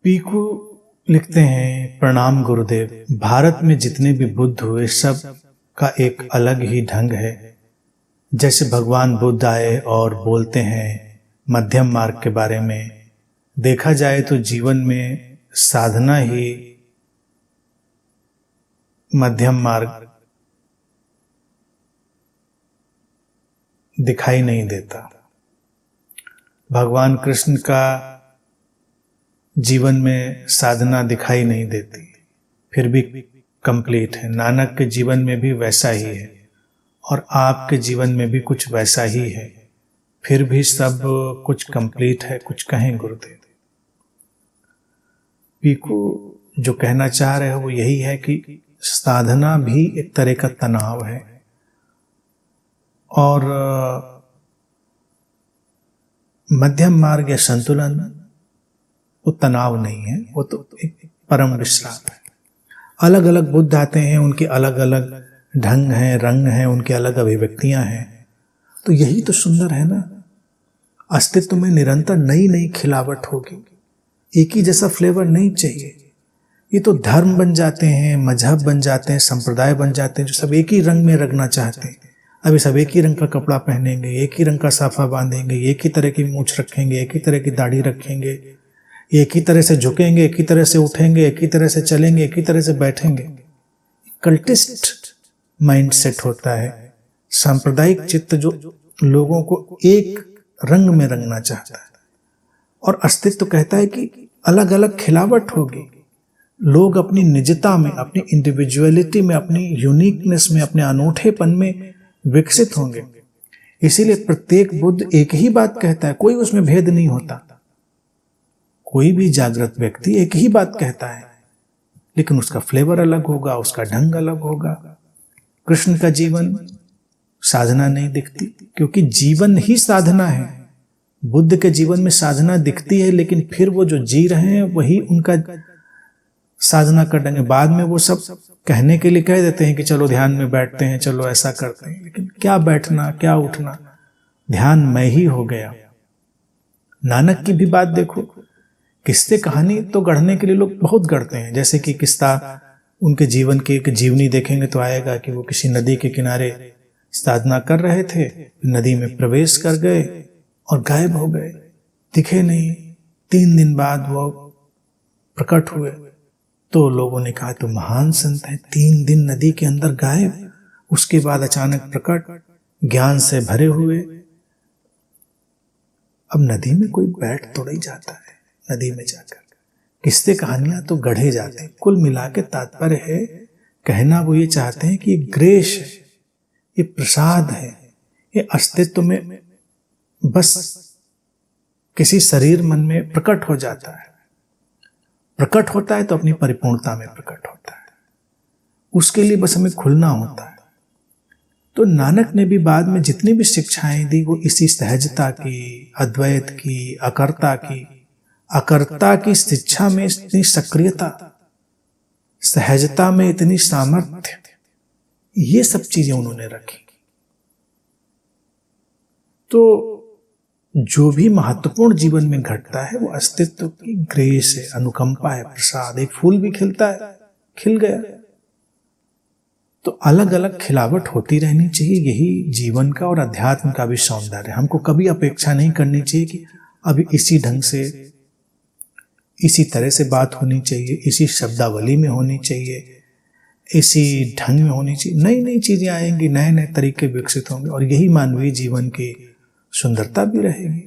पीकू लिखते हैं, प्रणाम गुरुदेव। भारत में जितने भी बुद्ध हुए सब का एक अलग ही ढंग है। जैसे भगवान बुद्ध आए और बोलते हैं मध्यम मार्ग के बारे में। देखा जाए तो जीवन में साधना ही मध्यम मार्ग दिखाई नहीं देता। भगवान कृष्ण का जीवन में साधना दिखाई नहीं देती, फिर भी कंप्लीट है। नानक के जीवन में भी वैसा ही है और आपके जीवन में भी कुछ वैसा ही है, फिर भी सब कुछ कंप्लीट है। कुछ कहें गुरुदेव। पीकू जो कहना चाह रहे हो वो यही है कि साधना भी एक तरह का तनाव है और मध्यम मार्ग या संतुलन वो तनाव नहीं है, वो तो एक परम विश्राम है। अलग अलग बुद्ध आते हैं, उनके अलग अलग ढंग हैं, रंग हैं, उनकी अलग अभिव्यक्तियां हैं। तो यही तो सुंदर है ना। अस्तित्व में निरंतर नई नई खिलावट होगी, एक ही जैसा फ्लेवर नहीं चाहिए। ये तो धर्म बन जाते हैं, मजहब बन जाते हैं, संप्रदाय बन जाते हैं जो सब एक ही रंग में रखना चाहते हैं। अभी सब एक ही रंग का कपड़ा पहनेंगे, एक ही रंग का साफा बांधेंगे, एक ही तरह की मूंछ रखेंगे, एक ही तरह की दाढ़ी रखेंगे, एक ही तरह से झुकेंगे, एक ही तरह से उठेंगे, एक ही तरह से चलेंगे, एक ही तरह से बैठेंगे। कल्टिस्ट माइंड सेट होता है, सांप्रदायिक चित्त जो लोगों को एक रंग में रंगना चाहता है। और अस्तित्व कहता है कि अलग अलग खिलावट होगी। लोग अपनी निजता में, अपनी इंडिविजुअलिटी में, अपनी यूनिकनेस में, अपने अनूठेपन में विकसित होंगे। इसीलिए प्रत्येक बुद्ध एक ही बात कहता है, कोई उसमें भेद नहीं होता। कोई भी जागृत व्यक्ति एक ही बात कहता है, लेकिन उसका फ्लेवर अलग होगा, उसका ढंग अलग होगा। कृष्ण का जीवन साधना नहीं दिखती, क्योंकि जीवन ही साधना है। बुद्ध के जीवन में साधना दिखती है, लेकिन फिर वो जो जी रहे हैं वही उनका साधना का ढंग है। बाद में वो सब कहने के लिए कह देते हैं कि चलो ध्यान में बैठते हैं, चलो ऐसा करते हैं, लेकिन क्या बैठना, क्या उठना, ध्यान में ही हो गया। नानक की भी बात देखो, किस्से कहानी तो गढ़ने के लिए लोग बहुत गढ़ते हैं। जैसे कि किस्सा उनके जीवन की एक जीवनी देखेंगे तो आएगा कि वो किसी नदी के किनारे साधना कर रहे थे, नदी में प्रवेश कर गए और गायब हो गए, दिखे नहीं। 3 दिन बाद वो प्रकट हुए तो लोगों ने कहा तो महान संत है, 3 दिन नदी के अंदर गायब, उसके बाद अचानक प्रकट, ज्ञान से भरे हुए। अब नदी में कोई बैठ तो नहीं जाता है, नदी में जाकर किस्से कहानियां तो गढ़े जाते हैं। कुल मिला के तात्पर्य है, कहना वो ये चाहते हैं कि ये ग्रेस है, ये प्रसाद है, ये अस्तित्व में बस किसी शरीर मन में प्रकट हो जाता है। प्रकट होता है तो अपनी परिपूर्णता में प्रकट होता है, उसके लिए बस हमें खुलना होता है। तो नानक ने भी बाद में जितनी भी शिक्षाएं दी वो इसी सहजता की, अद्वैत की, अकर्ता की शिक्षा में इतनी सक्रियता, सहजता में इतनी सामर्थ्य, ये सब चीजें उन्होंने रखी। तो जो भी महत्वपूर्ण जीवन में घटता है वो अस्तित्व की ग्रेस है, अनुकंपा है, प्रसाद। एक फूल भी खिलता है, खिल गया, तो अलग अलग खिलावट होती रहनी चाहिए। यही जीवन का और अध्यात्म का भी सौंदर्य। हमको कभी अपेक्षा नहीं करनी चाहिए कि अभी इसी ढंग से, इसी तरह से बात होनी चाहिए, इसी शब्दावली में होनी चाहिए, इसी ढंग में होनी चाहिए। नई नई चीजें आएंगी, नए नए तरीके विकसित होंगे और यही मानवीय जीवन की सुंदरता भी रहेगी।